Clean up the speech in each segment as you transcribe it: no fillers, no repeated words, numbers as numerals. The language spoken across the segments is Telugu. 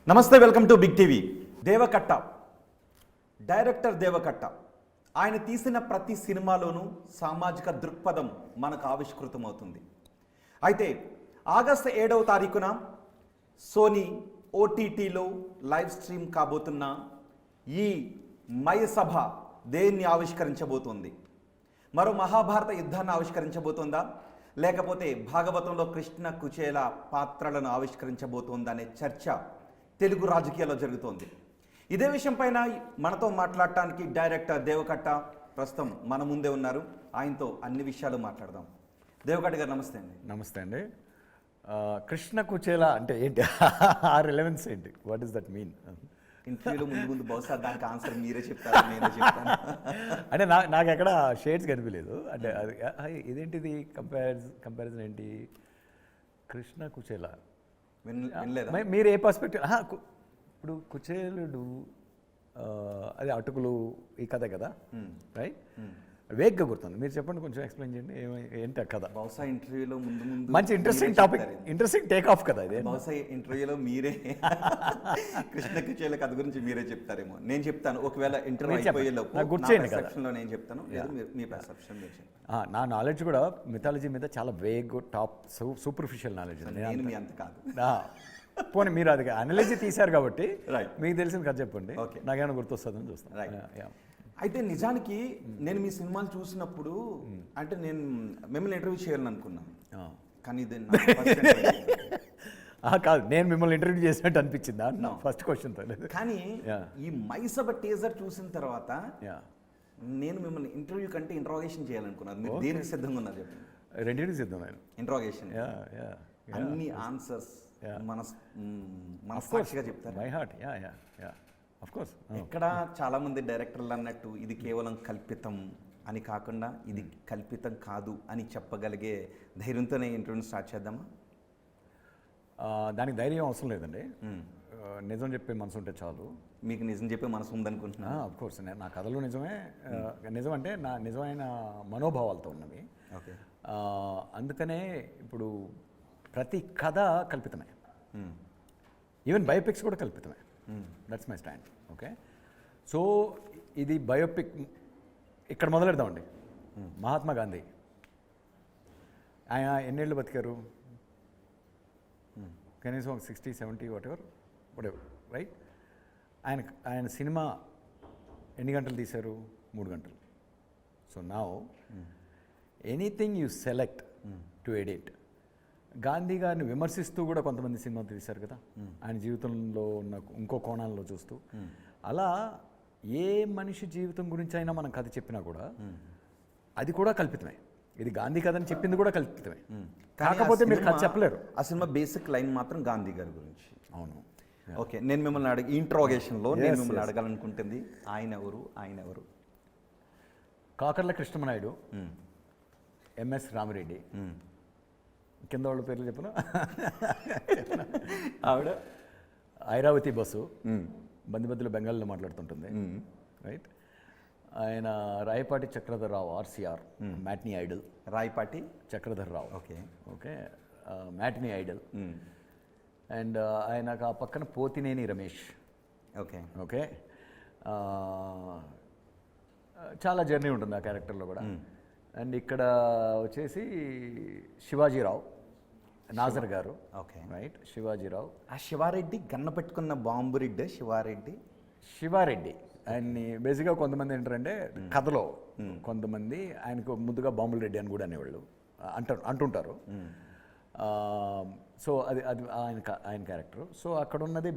నమస్తే, welcome to Big TV. Devakatta, director Devakatta ఆయన తీసిన ప్రతి సినిమాలోనూ సామాజిక దృక్పథం మనకు ఆవిష్కృతమవుతుంది. అయితే ఆగస్టు 7వ తారీఖున సోనీ ఓటీటీలో లైవ్ స్ట్రీమ్ కాబోతున్న ఈ మయసభ దేన్ని ఆవిష్కరించబోతోంది? మరో మహాభారత యుద్ధాన్ని ఆవిష్కరించబోతోందా, లేకపోతే భాగవతంలో కృష్ణ కుచేల పాత్రలను ఆవిష్కరించబోతోందా అనే చర్చ తెలుగు రాజకీయాల్లో జరుగుతోంది. ఇదే విషయం పైన మనతో మాట్లాడటానికి డైరెక్టర్ దేవకట్ట ప్రస్తుతం మన ముందే ఉన్నారు. ఆయనతో అన్ని విషయాలు మాట్లాడదాం. దేవకట్ట గారు నమస్తే అండి. నమస్తే అండి. కృష్ణ కుచేల అంటే ఏంటి, ఆ రిలవెన్స్ ఏంటి, వాట్ ఈస్ దట్ మీన్? ఇంటర్వ్యూలో ముందు బహుశా దానికి ఆన్సర్ మీరే చెప్తారు, నేనే చెప్తాను. అంటే నాకు ఎక్కడ షేడ్స్ కనిపించలేదు. అంటే అది ఇదేంటిది కంపారిజన్ ఏంటి? కృష్ణ కుచేల వినలేదా? మీరు ఏ పర్స్పెక్టివ్? ఇప్పుడు కుచేలుడు అది అటుకులు ఈ కథ కదా, రైట్? వేగ్గా గుర్తుంది. మీరు చెప్పండి, కొంచెం ఎక్స్ప్లెయిన్ చేయండి ఏంటి ఆ కథ. బహుశా ఇంటర్వ్యూలో ముందు మంచి interesting topic, interesting take off కదా ఇది. బహుశా ఇంటర్వ్యూలో మీరే కృష్ణ కుచేల కథ గురించి మీరే చెప్తారేమో. నేను చెప్తాను, ఒకవేళ ఇంటర్వ్యూ అయిపోయేలోపు నేను చెప్తాను, లేదా మీ పర్సెప్షన్ మీరు చెప్పండి. నా నాలెడ్జ్ కూడా మిథాలజీ మీద చాలా వేగ్, టాప్, సూపర్ఫిషియల్ నాలెడ్జ్. నేను మీ అంత కాదు. పోనీ మీరు అది అనాలజీ తీశారు కాబట్టి మీకు తెలిసిన కథ చెప్పండి, నాకేమైనా గుర్తొస్తుందని చూస్తాను. అయితే నిజానికి నేను మీ సినిమాలు చూసినప్పుడు అంటే నేను మిమ్మల్ని ఇంటర్వ్యూ చేయాలని అనుకున్నాను, కానీ ఇది కాదు, నేను మిమ్మల్ని ఇంటర్వ్యూ చేసినట్టు అనిపించిందా ఫస్ట్ క్వశ్చన్? కానీ ఈ మైసభ టీజర్ చూసిన తర్వాత నేను మిమ్మల్ని ఇంటర్వ్యూ కంటే ఇంట్రాగేషన్ చేయాలనుకున్నాను. మీరు దేనికి సిద్ధంగా ఉన్నారు చెప్పండి? రెండింటికి సిద్ధం. ఇంట్రాగేషన్, అన్ని ఆన్సర్స్ మనస్సాక్షిగా చెప్తారు. My heart, of course. ఇక్కడ చాలా మంది డైరెక్టర్లు అన్నట్టు ఇది కేవలం కల్పితం అని కాకుండా ఇది కల్పితం కాదు అని చెప్పగలిగే ధైర్యంతోనే ఇంటర్వ్యూ స్టార్ట్ చేద్దామా? దానికి ధైర్యం అవసరం లేదండి, నిజం చెప్పే మనసు ఉంటే చాలు. మీకు నిజం చెప్పే మనసు ఉందనుకుంటున్నా? ఆఫ్ కోర్స్, నా కథలు నిజమే. నిజం అంటే నా నిజమైన మనోభావాలతో ఉన్నవి. ఓకే. అందుకనే ఇప్పుడు ప్రతి కథ కల్పితమే, ఈవెన్ బయోపిక్స్ కూడా కల్పితమే. That's my stand. Okay, so ఇది బయోపిక్. ఇక్కడ మొదలెడదామండి. మహాత్మా గాంధీ ఆయన ఎన్నేళ్ళు బతికారు? కనీసం 60, 70 whatever, రైట్? ఆయన సినిమా ఎన్ని గంటలు తీశారు? 3 గంటలు. So now anything you select to edit. Gandhi గారిని విమర్శిస్తూ కూడా కొంతమంది సినిమా తీశారు కదా, ఆయన జీవితంలో ఉన్న ఇంకో కోణాల్లో చూస్తూ. అలా ఏ మనిషి జీవితం గురించి అయినా మనం కథ చెప్పినా కూడా అది కూడా కల్పితమే. ఇది గాంధీ కథ అని చెప్పింది కూడా కల్పితమే. కాకపోతే మీరు కథ చెప్పలేరు. ఆ సినిమా బేసిక్ లైన్ మాత్రం గాంధీ గారి గురించి. అవును. ఓకే, నేను మిమ్మల్ని ఇంట్రోగేషన్లో నేను మిమ్మల్ని అడగాలనుకుంటుంది ఆయన ఎవరు? కాకర్ల కృష్ణమనాయుడు, ఎంఎస్ రామిరెడ్డి. కింద వాళ్ళ పేర్లు చెప్పను. ఆవిడ ఐరావతి బస్సు, బందిబద్దుల బెంగాల్లో మాట్లాడుతుంటుంది, రైట్? ఆయన Rayapati Chakradhar Rao, RCR, matinee Idol. Rayapati Chakradhar Rao, okay okay, matinee Idol. And ఆయనకు ఆ పక్కన పోతినేని రమేష్. ఓకే ఓకే, చాలా జర్నీ ఉంటుంది ఆ క్యారెక్టర్లో కూడా. అండ్ ఇక్కడ వచ్చేసి శివాజీరావు, నాజర్ గారు. Okay, right, Shivaji Rao. ఆ శివారెడ్డి గన్న పెట్టుకున్న బాంబు రెడ్డి శివారెడ్డి. ఆయన్ని బేసిక్గా కొంతమంది ఏంటంటే కథలో కొంతమంది ఆయనకు ముద్దుగా బాంబుల రెడ్డి అని కూడా అనేవాళ్ళు అంటుంటారు. సో అది ఆయన క్యారెక్టర్. సో అక్కడ ఉన్నది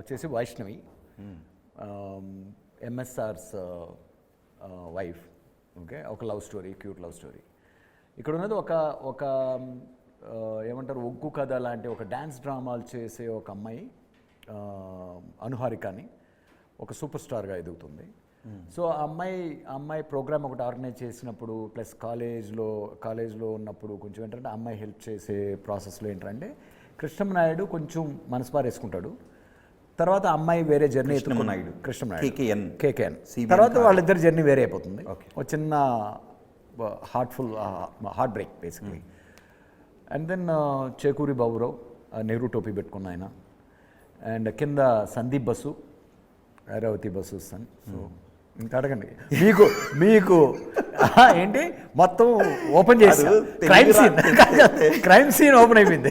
వచ్చేసి వైష్ణవి, ఎంఎస్ఆర్స్ వైఫ్. ఓకే, ఒక love story, cute love story. ఇక్కడ ఉన్నది ఒక ఏమంటారు, ఒగ్గు కథ లాంటి ఒక డ్యాన్స్ డ్రామాలు చేసే ఒక అమ్మాయి, అనుహారిక అని, ఒక సూపర్ స్టార్గా ఎదుగుతుంది. సో ఆ అమ్మాయి ప్రోగ్రామ్ ఒకటి ఆర్గనైజ్ చేసినప్పుడు, ప్లస్ కాలేజ్లో ఉన్నప్పుడు కొంచెం ఏంటంటే అమ్మాయి హెల్ప్ చేసే ప్రాసెస్లో ఏంటంటే కృష్ణమనాయుడు కొంచెం మనసుపారేసుకుంటాడు. తర్వాత అమ్మాయి వేరే జర్నీ, కృష్ణమనాయుడు కేకేఎన్. తర్వాత వాళ్ళిద్దరి జర్నీ వేరే అయిపోతుంది. ఒక చిన్న heartbreak basically. And then Chekuri Baburao, Nehru టోపీ పెట్టుకున్న ఆయన. అండ్ కింద సందీప్ బసు, ఐరావతి బసు సన్. సో ఇంకా అడగండి, మీకు మీకు ఏంటి మొత్తం ఓపెన్ చేసి క్రైమ్ సీన్ ఓపెన్ అయిపోయింది.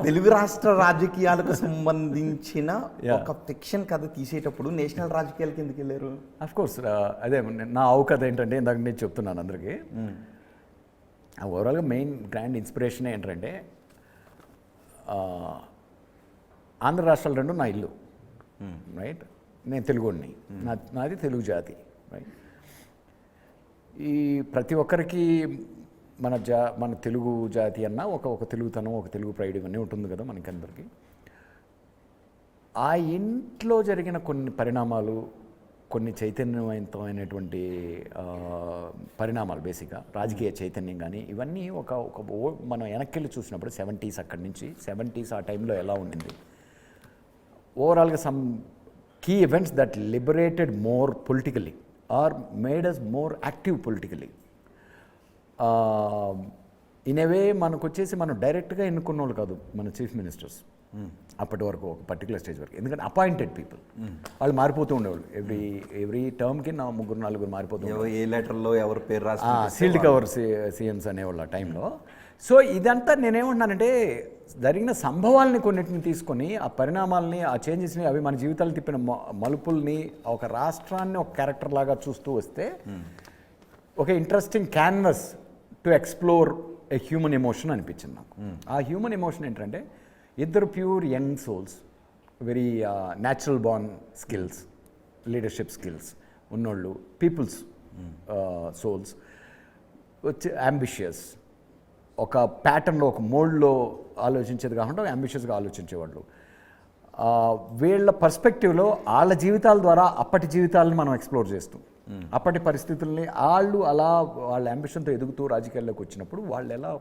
తెలుగు రాష్ట్ర రాజకీయాలకు సంబంధించిన ఒక ఫిక్షన్ కథ తీసేటప్పుడు నేషనల్ రాజకీయాలకి ఎందుకు వెళ్ళారు? అఫ్ కోర్స్ అదే నా ఆవు కథ ఏంటంటే ఇందాక నేను చెప్తున్నాను అందరికీ. ఓవరాల్గా మెయిన్ గ్రాండ్ ఇన్స్పిరేషన్ ఏంటంటే ఆంధ్ర రాష్ట్రాలు రెండు నా ఇల్లు, రైట్. నేను తెలుగుని, నాది తెలుగు జాతి, రైట్. ఈ ప్రతి ఒక్కరికి మన తెలుగు జాతి అన్న ఒక తెలుగుతనం, ఒక తెలుగు ప్రైడ్ ఇవన్నీ ఉంటుంది కదా మనకందరికీ. ఆ ఇంట్లో జరిగిన కొన్ని పరిణామాలు, కొన్ని చైతన్యవంతమైనటువంటి పరిణామాలు, బేసిక్గా రాజకీయ చైతన్యం కానీ ఇవన్నీ మనం వెనక్కి చూసినప్పుడు 70s, అక్కడి నుంచి 70s ఆ టైంలో ఎలా ఉండింది, ఓవరాల్గా some key events that liberated more politically or made us more active politically. In a way మనకు వచ్చేసి మనం డైరెక్ట్గా ఎన్నుకున్న వాళ్ళు కాదు మన చీఫ్ మినిస్టర్స్ అప్పటి వరకు, ఒక పర్టికులర్ స్టేజ్ వరకు. ఎందుకంటే అపాయింటెడ్ పీపుల్, వాళ్ళు మారిపోతూ ఉండేవాళ్ళు. ఎవ్రీ టర్మ్కి 3-4 మారిపోతూ, ఏ లెటర్లో ఎవరి పేరు రాసి సీల్డ్ కవర్ సీఎంస్ అనేవాళ్ళు ఆ టైంలో. సో ఇదంతా నేనేమంటున్నానంటే జరిగిన సంభవాల్ని కొన్నిటిని తీసుకొని, ఆ పరిణామాలని, ఆ చేంజెస్ని, అవి మన జీవితాలు తిప్పిన మలుపుల్ని, ఒక రాష్ట్రాన్ని ఒక క్యారెక్టర్ లాగా చూస్తూ వస్తే ఒక interesting canvas to explore a human emotion అనిపించింది నాకు. ఆ హ్యూమన్ ఎమోషన్ ఏంటంటే ఇద్దరు pure young souls, very natural born skills, leadership skills ఉన్నోళ్ళు, పీపుల్స్ సోల్స్ వచ్చి అంబిషియస్, ఒక ప్యాటర్న్లో, ఒక మోల్డ్లో ఆలోచించేది కాకుండా అంబిషియస్గా ఆలోచించేవాళ్ళు. వీళ్ళ పర్స్పెక్టివ్లో వాళ్ళ జీవితాల ద్వారా అప్పటి జీవితాలను మనం ఎక్స్ప్లోర్ చేస్తూ, అప్పటి పరిస్థితుల్ని వాళ్ళు అలా వాళ్ళ అంబిషన్తో ఎదుగుతూ రాజకీయాల్లోకి వచ్చినప్పుడు వాళ్ళు ఎలా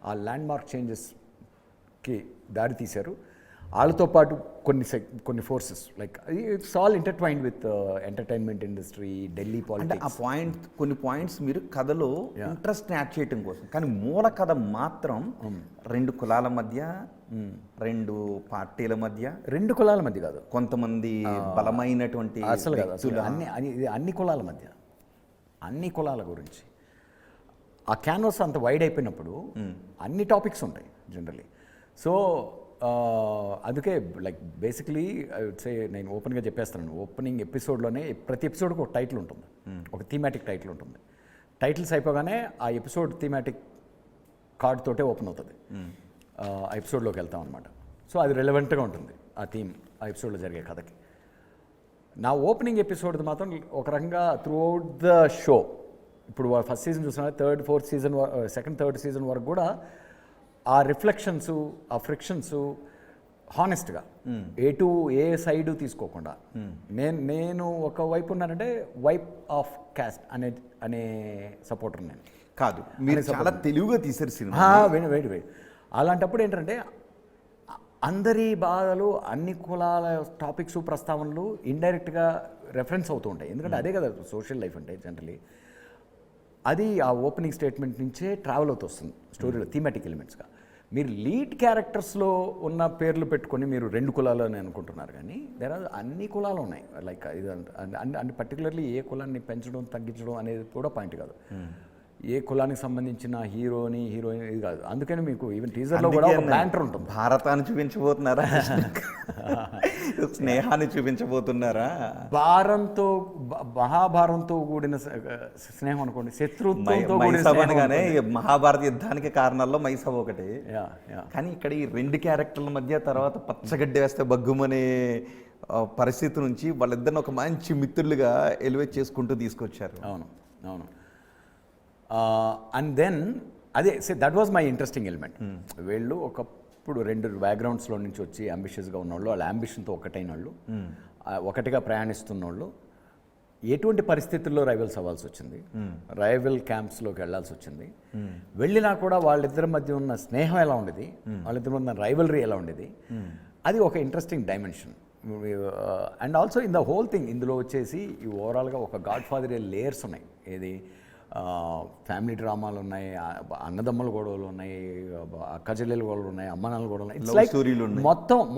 ఆ ల్యాండ్ మార్క్ చేంజెస్కి దారి తీశారు. వాళ్ళతో పాటు కొన్ని forces, like it's all intertwined with entertainment industry, Delhi politics. కొన్ని పాయింట్స్ మీరు కథలో ఇంట్రెస్ట్ యాడ్ చేయడం కోసం, కానీ మూల కథ మాత్రం 2 కులాల మధ్య, 2 పార్టీల మధ్య, 2 కులాల మధ్య కాదు, కొంతమంది బలమైనటువంటి అసలు కాదు, అసలు అన్ని కులాల మధ్య, అన్ని కులాల గురించి. ఆ క్యాన్వాస్ అంత వైడ్ అయిపోయినప్పుడు అన్ని టాపిక్స్ ఉంటాయి జనరలీ. సో అందుకే లైక్ బేసిక్లీ నేను ఓపెన్గా చెప్పేస్తాను, ఓపెనింగ్ ఎపిసోడ్లోనే ప్రతి ఎపిసోడ్కి ఒక టైటిల్ ఉంటుంది, ఒక థీమాటిక్ టైటిల్ ఉంటుంది. టైటిల్స్ అయిపోగానే ఆ ఎపిసోడ్ థీమాటిక్ కార్డ్ తోటే ఓపెన్ అవుతుంది, ఆ ఎపిసోడ్లోకి వెళ్తాం అనమాట. సో అది రెలవెంట్గా ఉంటుంది ఆ థీమ్ ఆ ఎపిసోడ్లో జరిగే కథకి. నా ఓపెనింగ్ ఎపిసోడ్ మాత్రం ఒక రకంగా త్రూ అవుట్ ద షో, ఇప్పుడు ఫస్ట్ సీజన్ చూసినా 3rd, 4th season, 2nd, 3rd season వరకు కూడా ఆ రిఫ్లెక్షన్స్, ఆ ఫ్రిక్షన్స్ హానెస్ట్గా ఏ సైడు తీసుకోకుండా, నేను ఒక వైపు ఉన్నానంటే వైప్ ఆఫ్ క్యాస్ట్ అనే సపోర్టర్ నేను కాదు. మీరు చాలా తెలుగుగా తీశారు సినిమా. వెయిట్ అలాంటప్పుడు ఏంటంటే అందరి బాధలు, అన్ని కులాల టాపిక్స్, ప్రస్తావనలు ఇండైరెక్ట్గా రెఫరెన్స్ అవుతూ ఉంటాయి. ఎందుకంటే అదే కదా సోషల్ లైఫ్ అంటే జనరలీ. అది ఆ ఓపెనింగ్ స్టేట్మెంట్ నుంచే ట్రావెల్ అవుతూ వస్తుంది స్టోరీలో థీమాటిక్ ఎలిమెంట్స్గా. మీరు లీడ్ క్యారెక్టర్స్లో ఉన్న పేర్లు పెట్టుకొని మీరు 2 కులాలు అని అనుకుంటున్నారు, కానీ అన్ని కులాలు ఉన్నాయి. లైక్ ఇది అంటే పర్టికులర్లీ ఏ కులాన్ని పెంచడం, తగ్గించడం అనేది కూడా పాయింట్ కాదు. ఏ కులానికి సంబంధించిన హీరోయిన్ ఇది కాదు. అందుకని మీకు ఈవెన్ టీజర్లో కూడా ఒక బ్యాంటర్ ఉంటుంది. భారతాన్ని చూపించబోతున్నారా, స్నేహాన్ని చూపించబోతున్నారా? మహాభారంతో కూడిన స్నేహం అనుకోండి, శత్రుత్వంతో కూడిన మహాభారత యుద్ధానికి కారణాల్లో మైసభ ఒకటి. కానీ ఇక్కడ ఈ 2 క్యారెక్టర్ల మధ్య తర్వాత పచ్చగడ్డి వేస్తే బగ్గుమనే పరిస్థితి నుంచి వాళ్ళిద్దరిని ఒక మంచి మిత్రులుగా ఎలివేట్ చేసుకుంటూ తీసుకొచ్చారు. అవును. అండ్ దెన్ అదే that was my interesting element. వీళ్ళు ఒకప్పుడు 2 బ్యాక్గ్రౌండ్స్లో నుంచి వచ్చి అంబిషియస్గా ఉన్నవాళ్ళు, వాళ్ళ అంబిషన్తో ఒకటైన వాళ్ళు, ఒకటిగా ప్రయాణిస్తున్న వాళ్ళు ఎటువంటి పరిస్థితుల్లో రైవల్స్ అవ్వాల్సి వచ్చింది, రైవల్ క్యాంప్స్లోకి వెళ్లాల్సి వచ్చింది. వెళ్ళినా కూడా వాళ్ళిద్దరి మధ్య ఉన్న స్నేహం ఎలా ఉండేది, వాళ్ళిద్దరి మధ్య రైవలరీ ఎలా ఉండేది, అది ఒక interesting dimension. And also in the whole thing ఇందులో వచ్చేసి ఈ ఓవరాల్గా ఒక గాడ్ ఫాదర్ లేయర్స్ ఉన్నాయి. ఏది ఫ్యామిలీ డ్రామాలు ఉన్నాయి, అన్నదమ్ముల గొడవలు ఉన్నాయి, అక్క చెల్లెలు గొడవలు ఉన్నాయి, అమ్మానాన్నల గొడవలు ఉన్నాయి. ఇట్స్ లైక్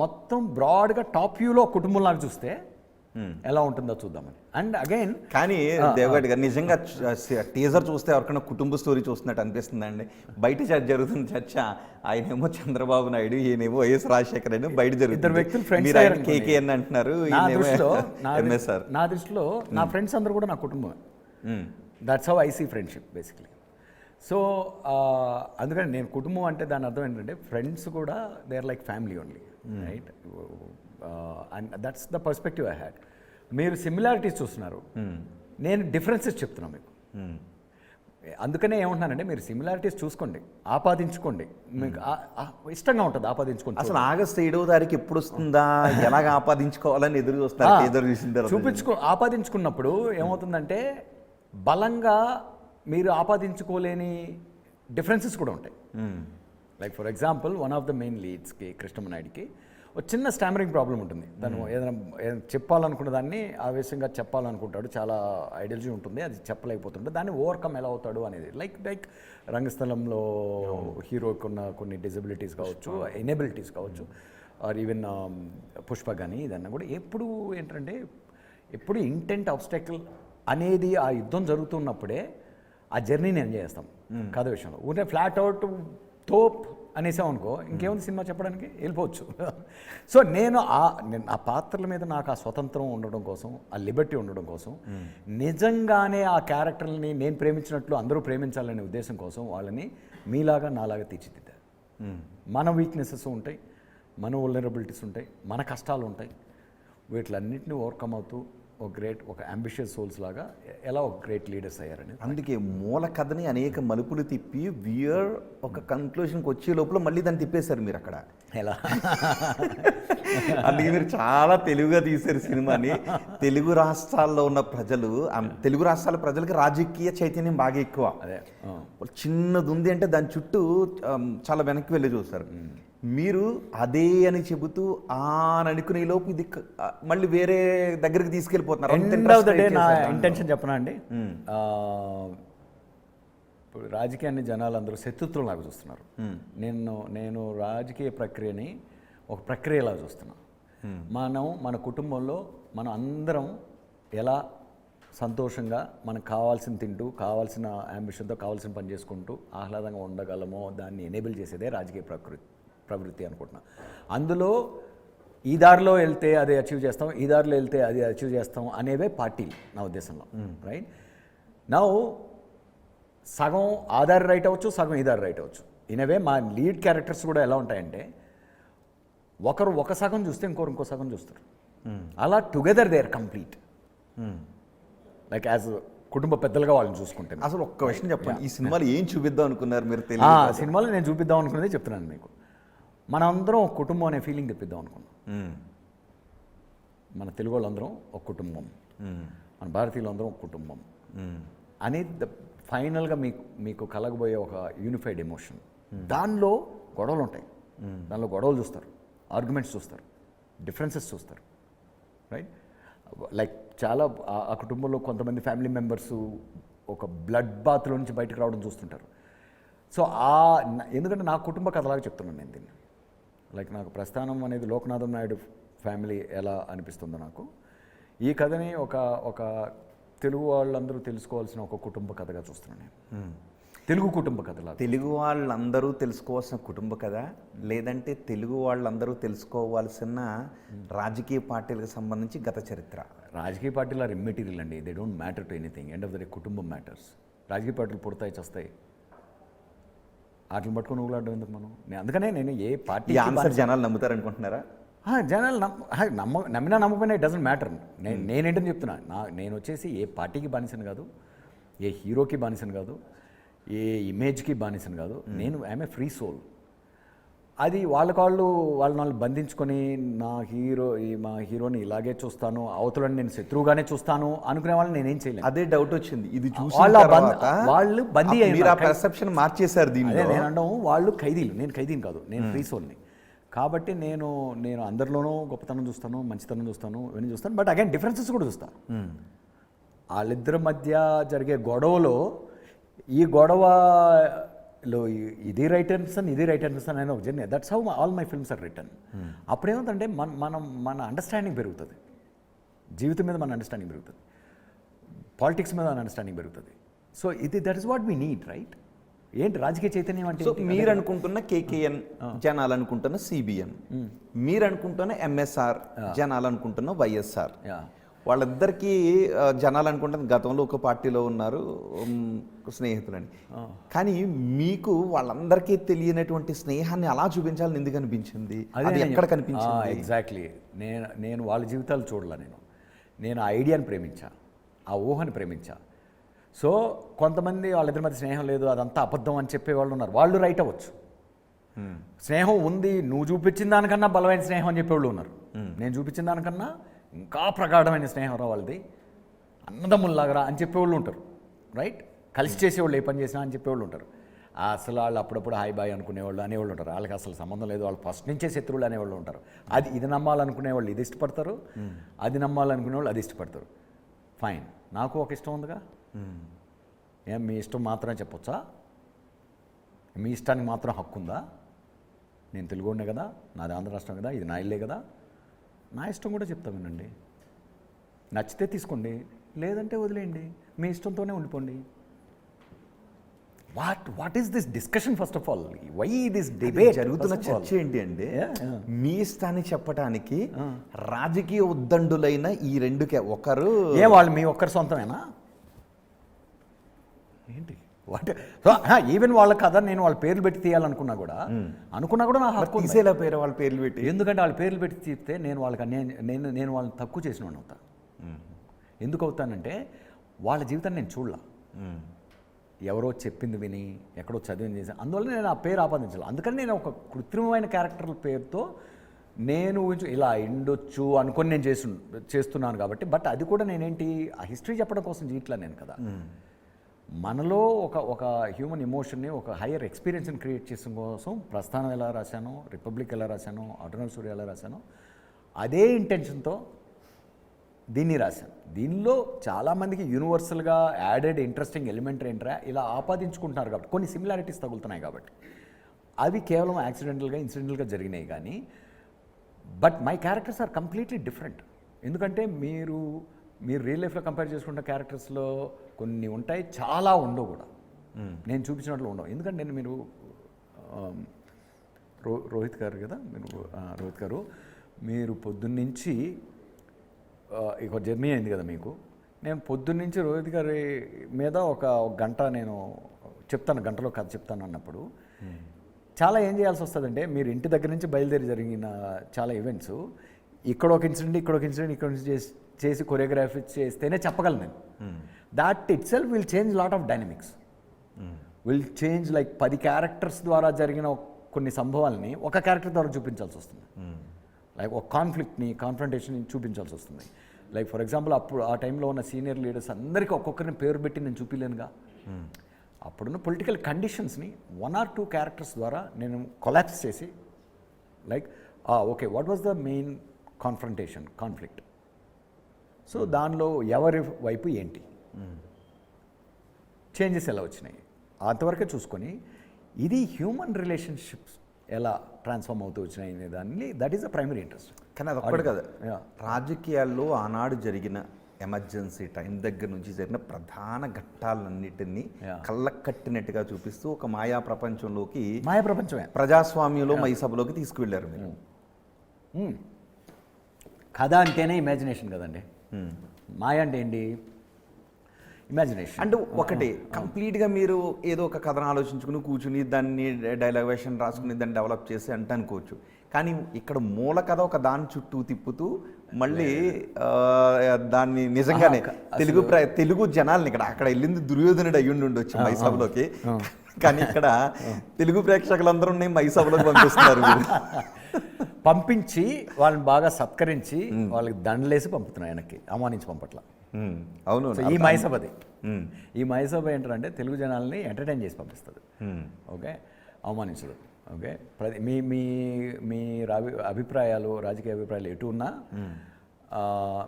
మొత్తం బ్రాడ్గా టాప్ వ్యూలో కుటుంబం లాగా చూస్తే ఎలా ఉంటుందో చూద్దామని. అండ్ అగైన్ కానీ దేవగడ్ గారు నిజంగా టీజర్ చూస్తే ఎవరికైనా కుటుంబ స్టోరీ చూస్తున్నట్టు అనిపిస్తుందండి. బయట జరుగుతున్న చర్చ ఆయనేమో చంద్రబాబు నాయుడు, ఈయనేమో వైఎస్ రాజశేఖర రెడ్డి, బయట ఇద్దరు వ్యక్తులు జరుగుతుంది. ఫ్రెండ్స్ కేకే అని అంటున్నారు. నా దృష్టిలో నా ఫ్రెండ్స్ అందరూ కూడా నా కుటుంబమే. That's how I see friendship basically. So అందుకని నేను కుటుంబం అంటే దాని అర్థం ఏంటంటే ఫ్రెండ్స్ కూడా they are like family only, right? And that's the perspective I had. మీరు సిమిలారిటీస్ చూస్తున్నారు, నేను డిఫరెన్సెస్ చెప్తున్నాను మీకు. అందుకనే ఏమంటున్నానంటే మీరు సిమిలారిటీస్ చూసుకోండి, ఆపాదించుకోండి, మీకు ఇష్టంగా ఉంటుంది ఆపాదించుకోండి. అసలు ఆగస్టు 7వ తారీఖు ఎప్పుడు వస్తుందా, ఎలాగ ఆపాదించుకోవాలని ఎదురు చూస్తారు. ఆపాదించుకున్నప్పుడు ఏమవుతుందంటే బలంగా మీరు ఆపాదించుకోలేని డిఫరెన్సెస్ కూడా ఉంటాయి. Like for example one of the main లీడ్స్కి, కృష్ణమనాయుడికి ఒక చిన్న స్టామరింగ్ ప్రాబ్లం ఉంటుంది. తను ఏదైనా చెప్పాలనుకున్న దాన్ని ఆవేశంగా చెప్పాలనుకుంటాడు, చాలా ఐడియాలజీ ఉంటుంది, అది చెప్పలేకపోతుంటే దాన్ని ఓవర్కమ్ ఎలా అవుతాడు అనేది. లైక్ రంగస్థలంలో హీరోకి ఉన్న కొన్ని డిజబిలిటీస్ కావచ్చు, ఎనేబిలిటీస్ కావచ్చు, ఆర్ ఈవెన్ పుష్ప కానీ ఇదన్నా కూడా ఎప్పుడు ఏంటంటే ఎప్పుడు ఇంటెంట్ ఆబ్స్టాకిల్ అనేది ఆ యుద్ధం జరుగుతున్నప్పుడే ఆ జర్నీని ఎంజాయ్ చేస్తాం కథ విషయంలో. ఊరికే ఫ్లాట్ అవుట్ తోప్ అనేసాం అనుకో, ఇంకేముంది సినిమా చెప్పడానికి, వెళ్ళిపోవచ్చు. సో నేను ఆ పాత్రల మీద నాకు ఆ స్వతంత్రం ఉండడం కోసం, ఆ లిబర్టీ ఉండడం కోసం, నిజంగానే ఆ క్యారెక్టర్ని నేను ప్రేమించినట్లు అందరూ ప్రేమించాలనే ఉద్దేశం కోసం వాళ్ళని మీలాగా నాలాగా తీర్చిదిద్దారు. మన వీక్నెసెస్ ఉంటాయి, మన వల్నరబిలిటీస్ ఉంటాయి, మన కష్టాలు ఉంటాయి. వీటిలన్నింటినీ ఓవర్కమ్ అవుతూ ఒక అంబిషియస్ సోల్స్ లాగా ఎలా ఒక గ్రేట్ లీడర్స్ అయ్యారని. అందుకే మూల కథని అనేక మలుపులు తిప్పి వ్యూయర్ ఒక కన్క్లూషన్కి వచ్చే లోపల మళ్ళీ దాన్ని తిప్పేశారు మీరు అక్కడ. ఎలా అందుకే మీరు చాలా తెలుగుగా తీశారు సినిమాని. తెలుగు రాష్ట్రాల్లో ఉన్న ప్రజలు, తెలుగు రాష్ట్రాల ప్రజలకి రాజకీయ చైతన్యం బాగా ఎక్కువ. అదే చిన్నది ఉంది అంటే దాని చుట్టూ చాలా వెనక్కి వెళ్ళి చూస్తారు. మీరు అదే అని చెబుతూ అని అనుకునే లోపు ఇది మళ్ళీ వేరే దగ్గరికి తీసుకెళ్ళిపోతున్నారు. ఎండ్ ఆఫ్ ద డే నా ఇంటెన్షన్ చెప్పనా అండి, ఇప్పుడు రాజకీయాన్ని జనాలు అందరూ శత్రుత్వం లాగా చూస్తున్నారు. నేను రాజకీయ ప్రక్రియని ఒక ప్రక్రియలాగా చూస్తున్నాను. మన కుటుంబంలో మనం అందరం ఎలా సంతోషంగా మనకు కావాల్సిన తింటూ, కావాల్సిన అంబిషన్తో కావాల్సిన పని చేసుకుంటూ ఆహ్లాదంగా ఉండగలమో దాన్ని ఎనేబుల్ చేసేదే రాజకీయ ప్రవృత్తి అనుకుంటున్నా. అందులో ఈ దారిలో వెళ్తే అది అచీవ్ చేస్తాం, ఈ దారిలో వెళ్తే అది అచీవ్ చేస్తాం అనేవే పార్టీలు నా ఉద్దేశంలో. రైట్ నౌ సగం ఆ దారి రైట్ అవ్వచ్చు, సగం ఈ దారి రైట్ అవ్వచ్చు. ఇనవే మా లీడ్ క్యారెక్టర్స్ కూడా ఎలా ఉంటాయంటే ఒకరు ఒక సగం చూస్తే ఇంకో సగం చూస్తారు. అలా together they are complete. Like as కుటుంబ పెద్దలుగా వాళ్ళని చూసుకుంటే. అసలు ఒక్క విషయం చెప్పండి, ఈ సినిమాలో ఏం చూపిద్దాం అనుకున్నారు మీరు? సినిమాలో నేను చూపిద్దాం అనుకున్నది చెప్తున్నాను మీకు. మనందరం ఒక కుటుంబం అనే ఫీలింగ్ తెప్పిద్దాం అనుకున్నాం. మన తెలుగు వాళ్ళందరం ఒక కుటుంబం, మన భారతీయులందరం ఒక కుటుంబం అనేది ఫైనల్గా మీకు కలగబోయే ఒక యూనిఫైడ్ ఎమోషన్. దానిలో గొడవలు ఉంటాయి, దానిలో గొడవలు చూస్తారు, ఆర్గ్యుమెంట్స్ చూస్తారు, డిఫరెన్సెస్ చూస్తారు. రైట్ లైక్ చాలా ఆ కుటుంబంలో కొంతమంది ఫ్యామిలీ మెంబర్స్ ఒక బ్లడ్ బాత్లో నుంచి బయటకు రావడం చూస్తుంటారు. సో ఎందుకంటే నా కుటుంబ కథలాగా చెప్తున్నాను నేను దీన్ని. లైక్ నాకు ప్రస్థానం అనేది లోకనాథం నాయుడు ఫ్యామిలీ ఎలా అనిపిస్తుందో నాకు ఈ కథని ఒక తెలుగు వాళ్ళందరూ తెలుసుకోవాల్సిన ఒక కుటుంబ కథగా చూస్తున్నాను నేను. తెలుగు కుటుంబ కథలా. తెలుగు వాళ్ళందరూ తెలుసుకోవాల్సిన కుటుంబ కథ, లేదంటే తెలుగు వాళ్ళందరూ తెలుసుకోవాల్సిన రాజకీయ పార్టీలకు సంబంధించి గత చరిత్ర? రాజకీయ పార్టీలు ఆర్ ఇమ్మెటీరియల్ అండి, they don't matter to anything. End of the day కుటుంబం మ్యాటర్స్. రాజకీయ పార్టీలు పుడతాయి, చస్తాయి, వాటిని పట్టుకుని ఊలాడడం ఎందుకు మనం? అందుకనే నేను ఏ పార్టీ ఆన్సర్ జనాలు నమ్ముతారనుకుంటున్నారా? జనాలు నమ్మినా నమ్మకపోయినా ఇట్ డజంట్ మ్యాటర్. నేనేంటని చెప్తున్నా, నేను వచ్చేసి ఏ పార్టీకి బానిసను కాదు, ఏ హీరోకి బానిసను కాదు, ఏ ఇమేజ్కి బానిసను కాదు. నేను ఐఎమ్ ఏ ఫ్రీ సోల్. అది వాళ్ళని బంధించుకొని మా హీరోని ఇలాగే చూస్తాను, అవతలని నేను శత్రువుగానే చూస్తాను అనుకునే వాళ్ళని నేనేం చేయలేను. అదే డౌట్ వచ్చింది. ఇది చూసి వాళ్ళు బందీ అయిన పర్సెప్షన్ మార్చేశారు దీన్ని. నేను అనడం వాళ్ళు ఖైదీలు, నేను ఖైదీని కాదు, నేను ఫ్రీ సోల్ని. కాబట్టి నేను అందరిలోనూ గొప్పతనం చూస్తాను, మంచితనం చూస్తాను, ఇవన్నీ చూస్తాను. బట్ అగైన్ డిఫరెన్సెస్ కూడా చూస్తాను. వాళ్ళిద్దరి మధ్య జరిగే గొడవలో ఈ గొడవలో ఇది రైట్ అనిపిస్తాను, ఇది రైట్ అనిపిస్తాను అని ఒక journey. That's how all my films are return. అప్పుడేమవుతుందంటే మన అండర్స్టాండింగ్ పెరుగుతుంది, జీవితం మీద మన అండర్స్టాండింగ్ పెరుగుతుంది, పాలిటిక్స్ మీద మన అండర్స్టాండింగ్ పెరుగుతుంది. So that is what we need, right? ఏంటి రాజకీయ చైతన్యం అంటే? సో మీరు అనుకుంటున్న కేకేఎన్, జనాలు అనుకుంటున్న సిబిఎన్, మీరు అనుకుంటున్న ఎంఎస్ఆర్, జనాలు అనుకుంటున్న వైఎస్ఆర్. వాళ్ళిద్దరికీ జనాలు అనుకుంటున్న గతంలో ఒక పార్టీలో ఉన్నారు, స్నేహితులని. కానీ మీకు వాళ్ళందరికీ తెలియనటువంటి స్నేహాన్ని అలా చూపించాలని ఎందుకు అనిపించింది? అది ఎక్కడ కనిపించింది? ఎగ్జాక్ట్లీ. నేను వాళ్ళ జీవితాలు చూడలే. నేను ఆ ఐడియాని ప్రేమించా, ఆ ఊహని ప్రేమించా. సో కొంతమంది వాళ్ళిద్దరి మధ్య స్నేహం లేదు, అదంతా అబద్ధం అని చెప్పేవాళ్ళు ఉన్నారు. వాళ్ళు రైట్ అవ్వచ్చు. స్నేహం ఉంది, నువ్వు చూపించిన దానికన్నా బలమైన స్నేహం అని చెప్పేవాళ్ళు ఉన్నారు. నేను చూపించిన దానికన్నా ఇంకా ప్రగాఢమైన స్నేహం రా వాళ్ళది, అన్నదమ్ముల్లాగరా అని చెప్పేవాళ్ళు ఉంటారు, రైట్? కలిసి చేసేవాళ్ళు ఏ పని చేసినా అని చెప్పేవాళ్ళు ఉంటారు. అసలు వాళ్ళు అప్పుడప్పుడు హాయ్ బాయ్ అనుకునేవాళ్ళు అనేవాళ్ళు ఉంటారు. వాళ్ళకి అసలు సంబంధం లేదు, వాళ్ళు ఫస్ట్ నుంచే శత్రువులు అనేవాళ్ళు ఉంటారు. ఇది నమ్మాలనుకునేవాళ్ళు ఇది ఇష్టపడతారు, అది నమ్మాలనుకునేవాళ్ళు అది ఇష్టపడతారు. ఫైన్, నాకు ఒక ఇష్టం ఉందిగా. ఏం మీ ఇష్టం మాత్రమే చెప్పొచ్చా? మీ ఇష్టానికి మాత్రం హక్కు ఉందా? నేను తెలుగునే కదా, నాది ఆంధ్ర రాష్ట్రం కదా, ఇది నా ఇల్లే కదా, నా ఇష్టం కూడా చెప్తా వినండి. నచ్చితే తీసుకోండి, లేదంటే వదిలేయండి, మీ ఇష్టంతోనే ఉండిపోండి. What is this discussion? First of all why this debate? జరుగుతున్న చర్చ ఏంటి అంటే, మీ ఇష్టాన్ని చెప్పడానికి రాజకీయ ఉద్దండులైన ఈ రెండుకే ఒకరు వాళ్ళు మీ ఒక్కరి సొంతమేనా ఏంటి? వాట్ ఈవెన్ వాళ్ళ కథ నేను వాళ్ళ పేర్లు పెట్టి తీయాలనుకున్నా కూడా నా హక్కు తీసేలా పేరు వాళ్ళ పేర్లు పెట్టి. ఎందుకంటే వాళ్ళ పేర్లు పెట్టి తీస్తే నేను వాళ్ళకి నేను వాళ్ళని తక్కువ చేసిన వాడిని అవుతా. ఎందుకు అవుతానంటే వాళ్ళ జీవితాన్ని నేను చూడలా, ఎవరో చెప్పింది విని ఎక్కడో చదివింది చేసి, అందువల్ల నేను ఆ పేరు ఆపాదించాలి. అందుకని నేను ఒక కృత్రిమమైన క్యారెక్టర్ల పేరుతో నేను ఇలా ఉండొచ్చు అనుకొని నేను చేస్తున్నాను కాబట్టి. బట్ అది కూడా నేనేంటి ఆ హిస్టరీ చెప్పడం కోసం చేయట్లా నేను కదా. మనలో ఒక హ్యూమన్ ఎమోషన్ని, ఒక హయ్యర్ ఎక్స్పీరియన్స్ని క్రియేట్ చేసిన కోసం ప్రస్థానం ఎలా రాశానో, రిపబ్లిక్ ఎలా రాశానో, ఆటోనమస్ సూర్య ఎలా రాశానో, అదే ఇంటెన్షన్తో దీన్ని రాశాను. దీనిలో చాలామందికి యూనివర్సల్గా యాడెడ్ ఇంట్రెస్టింగ్ ఎలిమెంట్ ఏంట్రా ఇలా ఆపాదించుకుంటున్నారు కాబట్టి, కొన్ని సిమిలారిటీస్ తగులుతున్నాయి కాబట్టి. అవి కేవలం ఇన్సిడెంటల్గా జరిగినాయి. కానీ but my characters are completely different. ఎందుకంటే మీరు రియల్ లైఫ్లో కంపేర్ చేసుకుంటే క్యారెక్టర్స్లో కొన్ని ఉంటాయి, చాలా ఉండవు కూడా. నేను చూపించినట్లు ఉండవు. ఎందుకంటే మీరు రోహిత్ గారు కదా, రోహిత్ గారు మీరు పొద్దున్నుంచి ఇక జర్నీ అయింది కదా మీకు. నేను పొద్దున్నుంచి రోహిత్ గారి మీద ఒక గంట నేను చెప్తాను, గంటలో కథ చెప్తాను అన్నప్పుడు చాలా ఏం చేయాల్సి వస్తుందంటే, మీరు ఇంటి దగ్గర నుంచి బయలుదేరి జరిగిన చాలా ఈవెంట్స్, ఇక్కడ ఒక ఇన్సిడెంట్ ఇక్కడ చేసి కొరియోగ్రఫీ చేస్తేనే చెప్పగలను నేను. That it self will change lot of dynamics, will change. Like 10 characters ద్వారా జరిగిన కొన్ని సంభవాల్ని ఒక క్యారెక్టర్ ద్వారా చూపించాల్సి వస్తుంది. లైక్ ఒక కాన్ఫ్రంటేషన్ చూపించాల్సి వస్తుంది. లైక్ ఫర్ ఎగ్జాంపుల్ అప్పుడు ఆ టైంలో ఉన్న సీనియర్ లీడర్స్ అందరికీ ఒక్కొక్కరిని పేరు పెట్టి నేను చూపించలేనుగా. అప్పుడున్న పొలిటికల్ కండిషన్స్ని 1 or 2 క్యారెక్టర్స్ ద్వారా నేను కొలాప్స్ చేసి, like okay what was the main conflict, so దానిలో ఎవరి వైపు ఏంటి, చేంజెస్ ఎలా వచ్చినాయి, అంతవరకే చూసుకొని ఇది హ్యూమన్ రిలేషన్షిప్స్ ఎలా ట్రాన్స్ఫార్మ్ అవుతూ వచ్చినాయి అనే దాన్ని, that is the primary interest. కానీ అది ఒక్కటి కదా, రాజకీయాల్లో ఆనాడు జరిగిన ఎమర్జెన్సీ టైం దగ్గర నుంచి జరిగిన ప్రధాన ఘట్టాలన్నిటినీ కళ్ళకు కట్టినట్టుగా చూపిస్తూ ఒక మాయా ప్రపంచంలోకి, ప్రజాస్వామ్యంలో మైసభలోకి తీసుకువెళ్ళారు మీరు. కథ అంటేనే ఇమాజినేషన్ కదండి. మాయ అంటే ఏంటి? ఇమాజినేషన్. అంటే ఒకటి కంప్లీట్గా మీరు ఏదో ఒక కథను ఆలోచించుకుని కూర్చుని దాన్ని డైలాగ్ వేషన్ రాసుకుని దాన్ని డెవలప్ చేసి అంటే అనుకోవచ్చు. కానీ ఇక్కడ మూల కథ ఒక దాని చుట్టూ తిప్పుతూ మళ్ళీ దాన్ని నిజంగానే తెలుగు జనాల్ని అక్కడ వెళ్ళింది దుర్యోధనుడు అయ్యుండి ఉండొచ్చు మైసభలోకి, కానీ ఇక్కడ తెలుగు ప్రేక్షకులందరూ మైసభలోకి పంపిస్తున్నారు. పంపించి వాళ్ళని బాగా సత్కరించి వాళ్ళకి దండలేసి పంపుతున్నాయి వెనక్కి, అవమానించి పంపట్ల. అవును, ఈ మైసభది. ఈ మైసభ ఏంటంటే తెలుగు జనాల్ని ఎంటర్టైన్ చేసి పంపిస్తుంది, ఓకే, అవమానించదు. ఓకే, మీ మీ మీ అభిప్రాయాలు, రాజకీయ అభిప్రాయాలు ఎటు ఉన్నా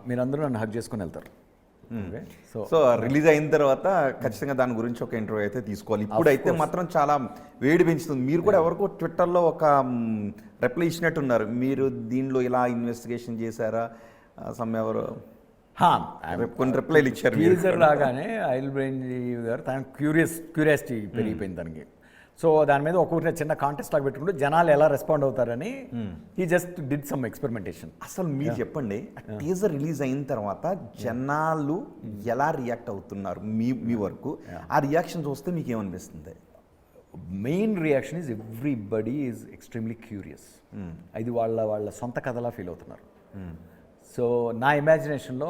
మీరందరూ నన్ను హక్ చేసుకొని వెళ్తారు. ఓకే సో రిలీజ్ అయిన తర్వాత ఖచ్చితంగా దాని గురించి ఒక ఇంటర్వ్యూ అయితే తీసుకోవాలి. ఇప్పుడైతే మాత్రం చాలా వేడి పెంచుతుంది. మీరు కూడా ఎవరికో ట్విట్టర్లో ఒక రిప్లై ఇచ్చినట్టున్నారు, మీరు దీనిలో ఇలా ఇన్వెస్టిగేషన్ చేశారా ఎవరు కొన్ని రిప్లైలు ఇచ్చారు. టీజర్ రాగానే ఐల్ బ్రెయిన్ గారు తన క్యూరియాసిటీ పెరిగిపోయింది తనకి. సో దాని మీద ఒక్కొక్కటి చిన్న కాంటెస్ట్ లాగా పెట్టుకుంటూ జనాలు ఎలా రెస్పాండ్ అవుతారని ఈ జస్ట్ డిడ్ సమ్ ఎక్స్పెరిమెంటేషన్. అసలు మీరు చెప్పండి, టీజర్ రిలీజ్ అయిన తర్వాత జనాలు ఎలా రియాక్ట్ అవుతున్నారు మీ వరకు? ఆ రియాక్షన్ చూస్తే మీకు ఏమనిపిస్తుంది? Main reaction is everybody is extremely curious. ఇది వాళ్ళ సొంత కథలా ఫీల్ అవుతున్నారు. సో నా ఇమాజినేషన్లో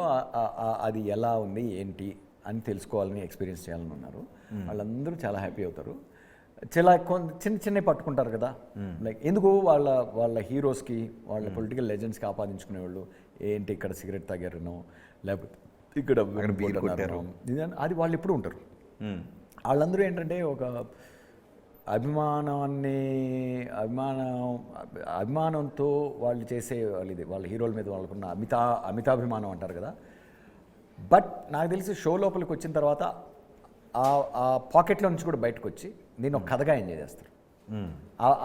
అది ఎలా ఉంది ఏంటి అని తెలుసుకోవాలని ఎక్స్పీరియన్స్ చేయాలని ఉన్నారు. వాళ్ళందరూ చాలా హ్యాపీ అవుతారు. చాలా చిన్న పట్టుకుంటారు కదా, లైక్ ఎందుకు వాళ్ళ హీరోస్కి వాళ్ళ పొలిటికల్ లెజెండ్స్కి ఆపాదించుకునేవాళ్ళు ఏంటి ఇక్కడ సిగరెట్ తాగారనో లేకపోతే ఇక్కడ అది వాళ్ళు ఎప్పుడు ఉంటారు. వాళ్ళందరూ ఏంటంటే ఒక అభిమానంతో వాళ్ళు చేసే వాళ్ళ హీరోల మీద వాళ్ళకున్న అమితాభిమానం అంటారు కదా. బట్ నాకు తెలిసి షో లోపలికి వచ్చిన తర్వాత ఆ పాకెట్లో నుంచి కూడా బయటకు వచ్చి నేను ఒక కథగా ఎంజాయ్ చేస్తారు.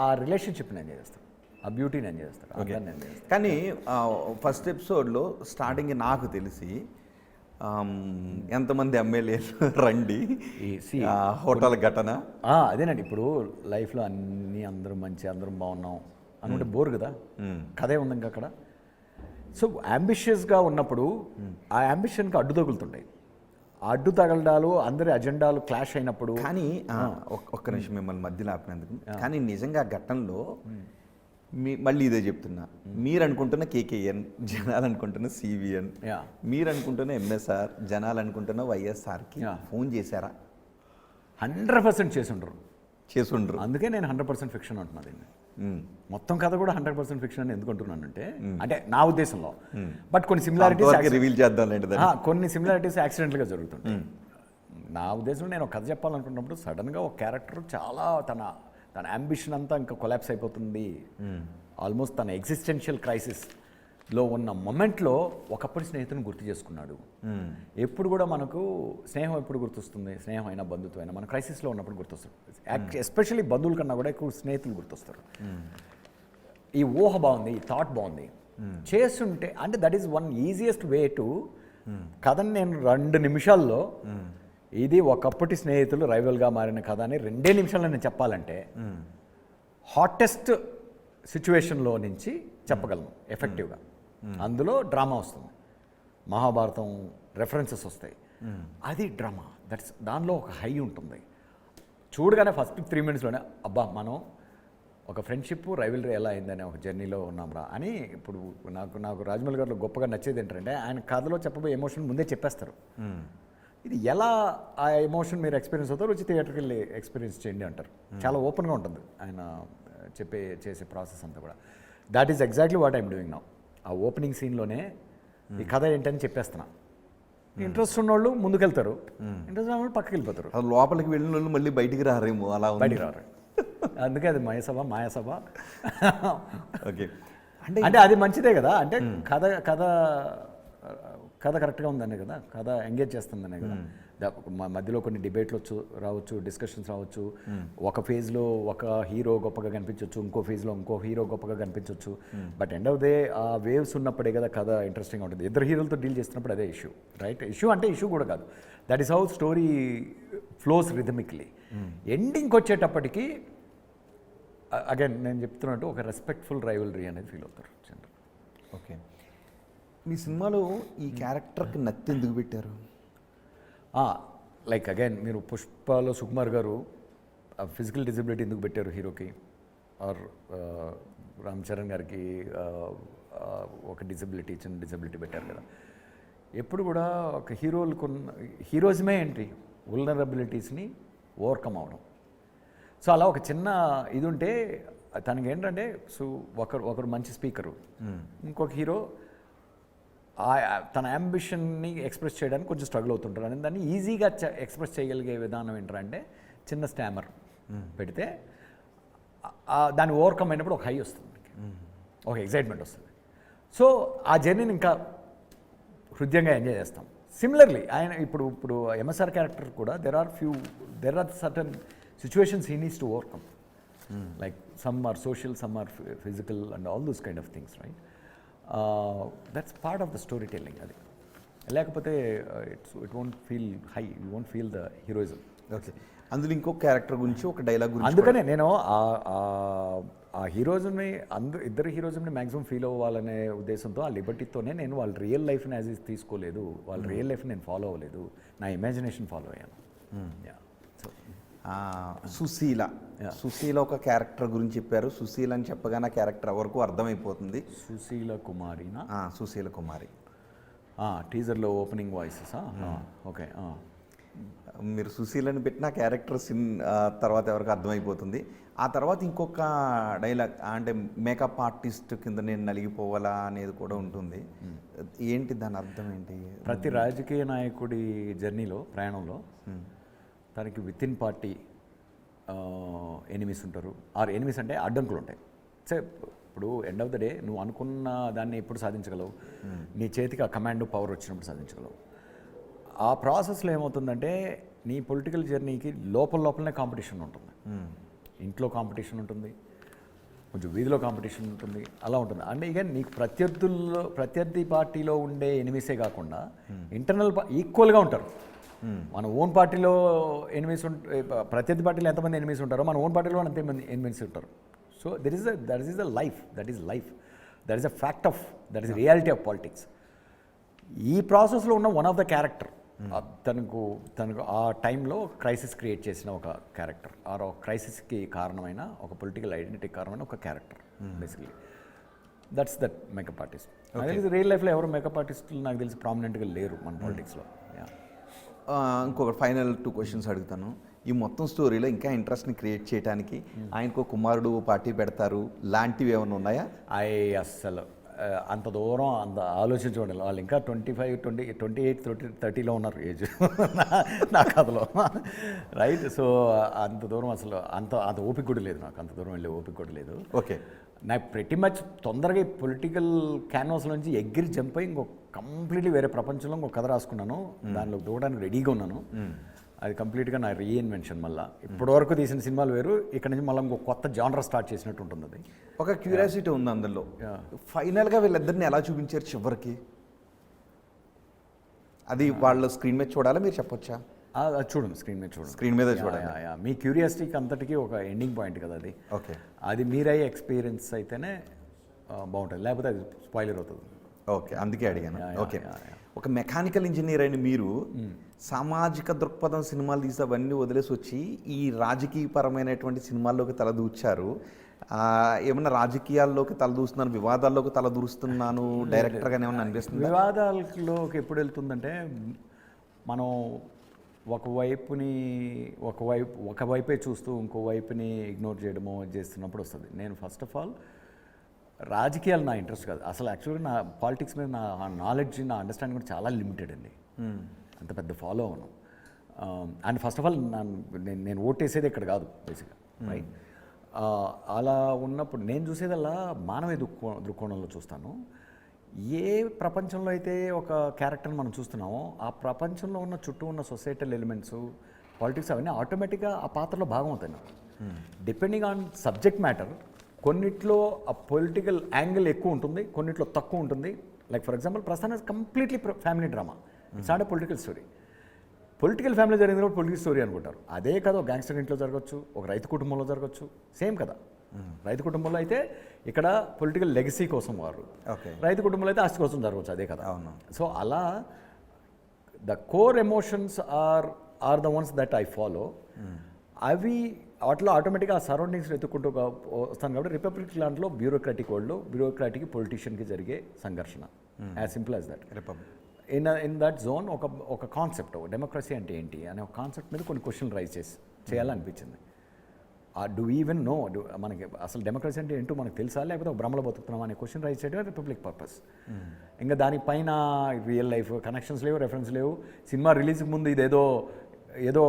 ఆ రిలేషన్షిప్ని ఎంజాయ్ చేస్తారు, ఆ బ్యూటీని ఎంజాయ్ చేస్తారు. కానీ ఫస్ట్ ఎపిసోడ్లో స్టార్టింగ్ నాకు తెలిసి ఎంతమంది ఎమ్మెల్యేలు రండి హోటల్ ఘటన అదేనండి. ఇప్పుడు లైఫ్లో అందరూ మంచి అందరం బాగున్నాం అనుకుంటే బోర్ కదా, కథే ఉంది ఇంకా అక్కడ. సో అంబిషియస్గా ఉన్నప్పుడు ఆ అంబిషన్కి అడ్డు తగులుతుంటాయి. అడ్డు తగలడాలు అందరి అజెండాలు క్లాష్ అయినప్పుడు. కానీ ఒక్క నిమిషం మిమ్మల్ని మధ్యలో ఆపినందుకు, కానీ నిజంగా ఘట్టంలో మళ్ళీ ఇదే చెప్తున్నా, మీరు అనుకుంటున్న కేకేఎన్, జనాలు అనుకుంటున్న సివిఎన్, మీరు అనుకుంటున్న ఎంఎస్ఆర్, జనాలు అనుకుంటున్న వైఎస్ఆర్కి ఫోన్ చేశారా? 100% చేసుండ్రు. అందుకే నేను 100% ఫిక్షన్ అంటున్నా దీన్ని. మొత్తం కథ కూడా 100% ఫిక్షన్ అని ఎందుకు అంటున్నానంటే, అంటే నా ఉద్దేశంలో. బట్ కొన్ని సిమిలారిటీస్ రివీల్ చేద్దాం, కొన్ని సిమిలారిటీస్ యాక్సిడెంట్గా జరుగుతుంటాయి. నా ఉద్దేశంలో నేను ఒక కథ చెప్పాలనుకున్నప్పుడు సడన్గా ఒక క్యారెక్టర్ చాలా తన అంబిషన్ అంతా ఇంకా కొలాప్స్ అయిపోతుంది, ఆల్మోస్ట్ తన ఎగ్జిస్టెన్షియల్ క్రైసిస్లో ఉన్న మొమెంట్లో ఒకప్పటి స్నేహితుని గుర్తు చేసుకున్నాడు. ఎప్పుడు కూడా మనకు స్నేహం ఎప్పుడు గుర్తొస్తుంది? స్నేహం అయినా బంధుత్వం అయినా మన క్రైసిస్లో ఉన్నప్పుడు గుర్తొస్తుంది. ఎస్పెషల్లీ బంధువుల కన్నా కూడా ఎక్కువ స్నేహితులు గుర్తొస్తారు. ఈ ఊహ బాగుంది, ఈ థాట్ బాగుంది చేస్తుంటే, అంటే that is one easiest way to కథని నేను 2 నిమిషాల్లో ఇది ఒకప్పటి స్నేహితులు రైవల్గా మారిన కథ అని 2 నిమిషాల్లో నేను చెప్పాలంటే హాటెస్ట్ సిచ్యువేషన్లో నుంచి చెప్పగలను ఎఫెక్టివ్గా. అందులో డ్రామా వస్తుంది, మహాభారతం రెఫరెన్సెస్ వస్తాయి, అది డ్రామా. దానిలో ఒక హై ఉంటుంది. చూడగానే ఫస్ట్ 3 మినిట్స్లోనే అబ్బా మనం ఒక ఫ్రెండ్షిప్ రైవల్రీ ఎలా అయిందనే ఒక జర్నీలో ఉన్నాంరా అని. ఇప్పుడు నాకు రాజమౌళి గారిలో గొప్పగా నచ్చేది ఏంటంటే ఆయన కథలో చెప్పబోయే ఎమోషన్ ముందే చెప్పేస్తారు. ఇది ఎలా ఆ ఎమోషన్ మీరు ఎక్స్పీరియన్స్ అవుతారో వచ్చి థియేటర్కి వెళ్ళి ఎక్స్పీరియన్స్ చేయండి అంటారు. చాలా ఓపెన్గా ఉంటుంది ఆయన చేసే ప్రాసెస్ అంతా కూడా. That is exactly what I'm doing now. ఆ ఓపెనింగ్ సీన్లోనే ఈ కథ ఏంటని చెప్పేస్తున్నా. ఇంట్రెస్ట్ ఉన్నోళ్ళు ముందుకెళ్తారు, ఇంట్రెస్ట్ ఉన్న వాళ్ళు పక్కకి వెళ్ళిపోతారు. లోపలికి వెళ్ళిన వాళ్ళు మళ్ళీ బయటికి రారేమో, అలా బయటికి రారు. అందుకే అది మాయాసభ. ఓకే, అంటే అది మంచిదే కదా. అంటే కథ కరెక్ట్గా ఉందనే కదా, కథ ఎంగేజ్ చేస్తుందనే కదా. మధ్యలో కొన్ని డిబేట్లు రావచ్చు, డిస్కషన్స్ రావచ్చు. ఒక ఫేజ్లో ఒక హీరో గొప్పగా కనిపించవచ్చు, ఇంకో ఫేజ్లో ఇంకో హీరో గొప్పగా కనిపించవచ్చు. బట్ ఎండ్ ఆఫ్ దే ఆ వేవ్స్ ఉన్నప్పుడే కదా కథ ఇంట్రెస్టింగ్గా ఉంటుంది. 2 హీరోలతో డీల్ చేస్తున్నప్పుడు అదే ఇష్యూ, రైట్? ఇష్యూ అంటే ఇష్యూ కూడా కాదు, that is how story flows rhythmically. ఎండింగ్కి వచ్చేటప్పటికి అగైన్ నేను చెప్తున్నట్టు ఒక రెస్పెక్ట్ఫుల్ రైవల్రీ అనేది ఫీల్ అవుతారు జనరల్. ఓకే, మీ సినిమాలో ఈ క్యారెక్టర్కి నత్తి ఎందుకు పెట్టారు? లైక్ అగైన్ మీరు పుష్పలో సుకుమార్ గారు ఫిజికల్ డిజబిలిటీ ఎందుకు పెట్టారు హీరోకి, ఆర్ రామ్ చరణ్ గారికి ఒక చిన్న డిజబిలిటీ పెట్టారు కదా. ఎప్పుడు కూడా ఒక హీరోయిజమే ఏంటి, వల్నరబిలిటీస్ని ఓవర్కమ్ అవడం. సో అలా ఒక చిన్న ఇది ఉంటే తనకి ఏంటంటే, సో ఒకరు మంచి స్పీకరు, ఇంకొక హీరో తన అంబిషన్ని ఎక్స్ప్రెస్ చేయడానికి కొంచెం స్ట్రగుల్ అవుతుంటారు. అని దాన్ని ఈజీగా ఎక్స్ప్రెస్ చేయగలిగే విధానం ఏంటంటే చిన్న స్టామర్ పెడితే దాన్ని ఓవర్కమ్ అయినప్పుడు ఒక హై వస్తుంది, ఒక ఎగ్జైట్మెంట్ వస్తుంది. సో ఆ జర్నీని ఇంకా హృదయంగా ఎంజాయ్ చేస్తాం సిమిలర్లీ ఆయన ఇప్పుడు ఎంఎస్ఆర్ క్యారెక్టర్ కూడా there are certain situations he needs to overcome like some are social, some are physical and all those kind of things, right? That's part of the story telling. అది లేకపోతే it won't feel high, you won't feel the heroism. Okay, అందులో ఇంకో క్యారెక్టర్ గురించి ఒక డైలాగ్ గురించి అందుకనే నేను ఆ హీరోయిజంని ఇద్దరు హీరోయిజంని మ్యాక్సిమం ఫీల్ అవ్వాలనే ఉద్దేశంతో, ఆ లిబర్టీతోనే నేను వాళ్ళ రియల్ లైఫ్ని యాజ్ ఇస్ తీసుకోలేదు, వాళ్ళ రియల్ లైఫ్ని నేను ఫాలో అవ్వలేదు, నా ఇమాజినేషన్ ఫాలో అయ్యాను. సుశీల ఒక క్యారెక్టర్ గురించి చెప్పారు. సుశీల అని చెప్పగానే క్యారెక్టర్ ఎవరికి అర్థమైపోతుంది. సుశీల కుమారినా? సుశీల కుమారి టీజర్లో ఓపెనింగ్ వాయిసెస్. ఓకే, మీరు సుశీలని పెట్టిన క్యారెక్టర్ తర్వాత ఎవరికి అర్థమైపోతుంది. ఆ తర్వాత ఇంకొక డైలాగ్ అంటే మేకప్ ఆర్టిస్ట్ కింద నేను నలిగిపోవాలా అనేది కూడా ఉంటుంది. ఏంటి దాని అర్థం ఏంటి? ప్రతి రాజకీయ నాయకుడి జర్నీలో, ప్రయాణంలో తనకి విత్ ఇన్ పార్టీ ఎనిమిస్ ఉంటారు, ఆర్ ఎనిమిస్ అంటే అడ్డంకులు ఉంటాయి. ఇప్పుడు ఎండ్ ఆఫ్ ద డే నువ్వు అనుకున్న దాన్ని ఎప్పుడు సాధించగలవు? నీ చేతికి ఆ కమాండ్ పవర్ వచ్చినప్పుడు సాధించగలవు. ఆ ప్రాసెస్లో ఏమవుతుందంటే నీ పొలిటికల్ జర్నీకి లోపలనే కాంపిటీషన్ ఉంటుంది. ఇంట్లో కాంపిటీషన్ ఉంటుంది, కొంచెం వీధిలో కాంపిటీషన్ ఉంటుంది, అలా ఉంటుంది. అంటే ఇక నీకు ప్రత్యర్థి పార్టీలో ఉండే ఎనిమిసే కాకుండా ఇంటర్నల్ ఈక్వల్గా ఉంటారు. మన ఓన్ పార్టీలో ఎనిమిస్ ప్రత్యర్థి పార్టీలో ఎంతమంది ఎనిమిస్ ఉంటారో మన ఓన్ పార్టీలో అంతమంది ఎనిమిస్ ఉంటారు. So that is the life, that is a fact of, that is reality of politics. ఈ ప్రాసెస్లో ఉన్న వన్ ఆఫ్ ద క్యారెక్టర్ తనకు ఆ టైంలో క్రైసిస్ క్రియేట్ చేసిన ఒక క్యారెక్టర్, ఆర్ ఒక క్రైసిస్కి కారణమైన, ఒక పొలిటికల్ ఐడెంటిటీకి కారణమైన ఒక character basically. That's that makeup artist. అది రియల్ లైఫ్లో ఎవరు మేకప్ ఆర్టిస్టులు నాకు తెలిసి ప్రామినెంట్గా లేరు మన పాలిటిక్స్లో. ఇంకొక ఫైనల్ 2 క్వశ్చన్స్ అడుగుతాను. ఈ మొత్తం స్టోరీలో ఇంకా ఇంట్రెస్ట్ని క్రియేట్ చేయడానికి ఆయనకు కుమారుడు పార్టీ పెడతారు లాంటివి ఏమైనా ఉన్నాయా? అస్సలు అంత దూరం అంత ఆలోచించుకోండి. వాళ్ళు ఇంకా 25, 28, 30లో ఉన్నారు ఏజ్ నా కథలో, రైట్? సో అంత దూరం అసలు అంత ఓపిక కూడా లేదు నాకు, అంత దూరం వెళ్ళే ఓపిక కూడా లేదు. ఓకే, నాకు pretty much తొందరగా ఈ పొలిటికల్ క్యాన్వాస్ నుంచి ఎగిరి జంప్ అయ్యి ఇంకో కంప్లీట్లీ వేరే ప్రపంచంలో ఇంకో కథ రాసుకున్నాను, దానిలో దూడడానికి రెడీగా ఉన్నాను. అది కంప్లీట్గా నా రీఇన్వెన్షన్. మళ్ళీ ఇప్పటివరకు తీసిన సినిమాలు వేరు, ఇక్కడ నుంచి మళ్ళీ ఇంకో కొత్త జానర్ స్టార్ట్ చేసినట్టు ఉంటుంది. అది ఒక క్యూరియాసిటీ ఉంది అందులో. ఫైనల్గా వీళ్ళిద్దరిని ఎలా చూపించారు చివరికి? అది వాళ్ళ స్క్రీన్ మీద చూడాలా, మీరు చెప్పొచ్చా? చూడండి, స్క్రీన్ మీద చూడండి, స్క్రీన్ మీద చూడాలి. మీ క్యూరియాసిటీకి అంతటికీ ఒక ఎండింగ్ పాయింట్ కదా అది. ఓకే, అది మీరయ్యే ఎక్స్పీరియన్స్ అయితేనే బాగుంటుంది, లేకపోతే అది స్పాయిలర్ అవుతుంది. ఓకే, అందుకే అడిగాను. ఓకే, ఒక మెకానికల్ ఇంజనీర్ అయిన మీరు సామాజిక దృక్పథం సినిమాలు తీసి అవన్నీ వదిలేసి వచ్చి ఈ రాజకీయపరమైనటువంటి సినిమాల్లోకి తలదూర్చారు. ఏమన్నా రాజకీయాల్లోకి తలదూస్తున్నాను, వివాదాల్లోకి తలదూరుస్తున్నాను డైరెక్టర్గానే ఏమన్నా అనిపిస్తుంది? వివాదాల్లోకి ఎప్పుడు వెళ్తుందంటే మనం ఒకవైపే చూస్తూ ఇంకోవైపుని ఇగ్నోర్ చేయడమో చేస్తున్నప్పుడు వస్తుంది. నేను ఫస్ట్ ఆఫ్ ఆల్ రాజకీయాలు నా ఇంట్రెస్ట్ కాదు అసలు. యాక్చువల్గా నా పాలిటిక్స్ మీద నా నాలెడ్జ్, నా అండర్స్టాండింగ్ కూడా చాలా లిమిటెడ్ అండి. అంత పెద్ద ఫాలో అవను. అండ్ ఫస్ట్ ఆఫ్ ఆల్ నేను ఓటేసేది ఇక్కడ కాదు బేసిక్గా, రైట్? అలా ఉన్నప్పుడు నేను చూసేదల్లా మానవ దృక్కోణంలో చూస్తాను. ఏ ప్రపంచంలో అయితే ఒక క్యారెక్టర్ని మనం చూస్తున్నామో ఆ ప్రపంచంలో ఉన్న చుట్టూ ఉన్న సొసైటల్ ఎలిమెంట్స్, పాలిటిక్స్ అవన్నీ ఆటోమేటిక్గా ఆ పాత్రలో భాగం అవుతాయి నాకు. డిపెండింగ్ ఆన్ సబ్జెక్ట్ మ్యాటర్ కొన్నిట్లో ఆ పొలిటికల్ యాంగిల్ ఎక్కువ ఉంటుంది, కొన్నిట్లో తక్కువ ఉంటుంది. లైక్ ఫర్ ఎగ్జాంపుల్ ప్రస్థానం completely family drama, it's not a political story. Political family జరిగింది కూడా పొలిటికల్ స్టోరీ అనుకుంటారు. అదే కదా ఒక గ్యాంగ్స్టర్ ఇంట్లో జరగచ్చు, ఒక రైతు కుటుంబంలో జరగచ్చు, సేమ్ కదా. రైతు కుటుంబంలో అయితే ఇక్కడ పొలిటికల్ లెగసీ కోసం వారు, రైతు కుటుంబంలో అయితే ఆస్తి కోసం జరగవచ్చు, అదే కదా. సో అలా the core emotions are the ones that I follow. అవి వాటిలో ఆటోమేటిక్గా ఆ సరౌండింగ్స్ ఎత్తుకుంటూ వస్తాను కాబట్టి రిపబ్లిక్ లాంటిలో బ్యూరోక్రాటిక్ పొలిటీషియన్కి జరిగే సంఘర్షణ, as simple as that. In that zone ఒక కాన్సెప్ట్, డెమోక్రసీ అంటే ఏంటి అనే ఒక కాన్సెప్ట్ మీద కొన్ని క్వశ్చన్ రైజ్ చేయాలనిపించింది. డూ ఈవెన్ నో మనకి అసలు డెమోక్రసీ అంటే ఏంటో మనకు తెలుసా, లేకపోతే ఒక భ్రమలో బతుకుతున్నాం అనే క్వశ్చన్ రైజ్ చేయడం రిపబ్లిక్ పర్పస్. ఇంకా దానిపైన రియల్ లైఫ్ కనెక్షన్స్ లేవు, రెఫరెన్స్ లేవు. సినిమా రిలీజ్కి ముందు ఏదో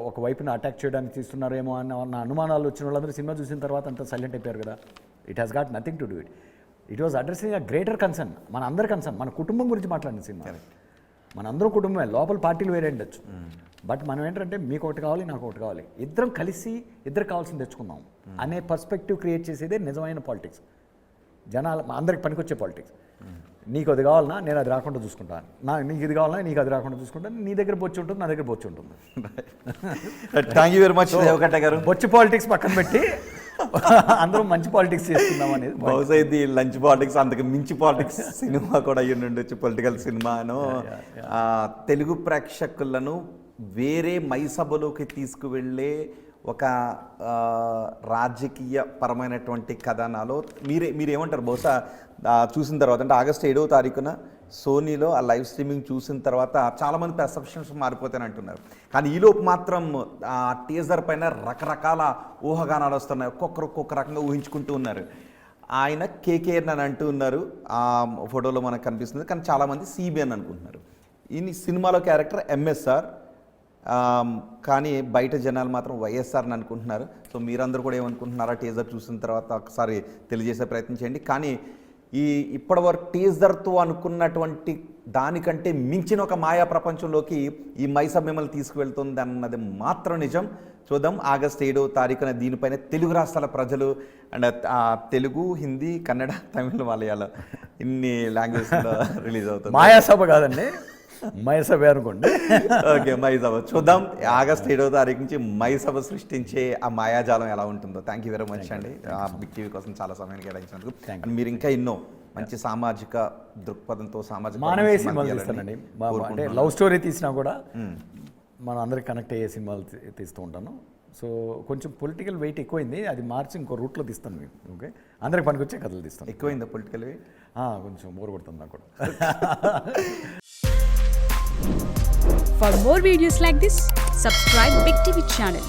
ఒక వైపున అటాక్ చేయడానికి తీస్తున్నారేమో అన్న అనుమానాలు వచ్చిన వాళ్ళందరూ సినిమా చూసిన తర్వాత అంతా సైలెంట్ అయిపోయారు కదా. It has got nothing to do it was addressing a greater concern, మన అందరి కన్సర్న్, మన కుటుంబం గురించి మాట్లాడిన సినిమా. మనందరం కుటుంబమే, లోపల పార్టీలు వేరే ఉండొచ్చు, బట్ మనం ఏంటంటే మీకు ఒకటి కావాలి నాకు ఒకటి కావాలి, ఇద్దరం కలిసి ఇద్దరు కావాల్సింది తెచ్చుకుందాం అనే పర్స్పెక్టివ్ క్రియేట్ చేసేదే నిజమైన పాలిటిక్స్, జనాలు అందరికి పనికొచ్చే పాలిటిక్స్. నీకు అది కావాలన్నా నేను అది రాకుండా చూసుకుంటాను, నీకు ఇది కావాలన్నా నీకు అది రాకుండా చూసుకుంటాను, నీ దగ్గర బొచ్చి ఉంటుంది నా దగ్గర బొచ్చి ఉంటుంది. Thank you very much Deva Katta గారు. బొచ్చి పాలిటిక్స్ పక్కన పెట్టి అందరం మంచి పాలిటిక్స్ చేస్తున్నాం అనేది బహుశా ఇది లంచ్ పాలిటిక్స్ అంతకు మించి పాలిటిక్స్ సినిమా కూడా అయ్యి ఉండొచ్చు, పొలిటికల్ సినిమాను. తెలుగు ప్రేక్షకులను వేరే మైసభలోకి తీసుకువెళ్ళే ఒక రాజకీయ పరమైనటువంటి కథనాలో మీరేమంటారు? బహుశా చూసిన తర్వాత అంటే ఆగస్టు 7వ తారీఖున సోనీలో ఆ లైవ్ స్ట్రీమింగ్ చూసిన తర్వాత చాలామంది పెర్సెప్షన్స్ మారిపోతాయని అంటున్నారు. కానీ ఈలోపు మాత్రం ఆ టీజర్ పైన రకరకాల ఊహాగానాలు వస్తున్నాయి, ఒక్కొక్క రకంగా ఊహించుకుంటూ ఉన్నారు. ఆయన కేకేఎన్ అని అంటూ ఉన్నారు, ఆ ఫోటోలో మనకు కనిపిస్తుంది, కానీ చాలామంది సిబిఎన్ అనుకుంటున్నారు. ఈ సినిమాలో క్యారెక్టర్ ఎంఎస్ఆర్, కానీ బయట జనాలు మాత్రం వైఎస్ఆర్ అని అనుకుంటున్నారు. సో మీరందరూ కూడా ఏమనుకుంటున్నారా టీజర్ చూసిన తర్వాత ఒకసారి తెలియజేసే ప్రయత్నం చేయండి. కానీ ఇప్పటివరకు టీజర్తో అనుకున్నటువంటి దానికంటే మించిన ఒక మాయా ప్రపంచంలోకి ఈ మైసభ మిమ్మల్ని తీసుకువెళ్తుంది అన్నది మాత్రం నిజం. చూద్దాం ఆగస్టు 7వ తారీఖున దీనిపైన తెలుగు రాష్ట్రాల ప్రజలు అండ్ తెలుగు, హిందీ, కన్నడ, తమిళ, మలయాళం ఇన్ని లాంగ్వేజ్లో రిలీజ్ అవుతుంది. మాయాసభ కాదండి, మైసభ అనుకోండి. ఓకే, మైసభ చూద్దాం. ఆగస్ట్ 7వ తారీఖు నుంచి మైసభ సృష్టించే ఆ మాయాజాలం ఎలా ఉంటుందో. థ్యాంక్ యూ వెరీ మచ్ అండి, బిగ్ టీవీ కోసం చాలా సమయాన్ని కేటాయించినందుకు. అండ్ మీరు ఇంకా ఎన్నో మంచి సామాజిక దృక్పథంతో సామాజిక మానవీయ సినిమాలు తీస్తానండి. అంటే లవ్ స్టోరీ తీసినా కూడా మనం అందరికి కనెక్ట్ అయ్యే సినిమాలు తీస్తూ ఉంటాను. సో కొంచెం పొలిటికల్ వెయిట్ ఎక్కువైంది, అది మార్చి ఇంకో రూట్లో తీస్తాను మీకు. ఓకే, అందరికి పనికొచ్చే కథలు తీస్తాను. ఎక్కువైందా పొలిటికల్ వెయిట్? కొంచెం బోర్ కొడుతుంది నాకు కూడా. For more videos like this, subscribe Big TV channel.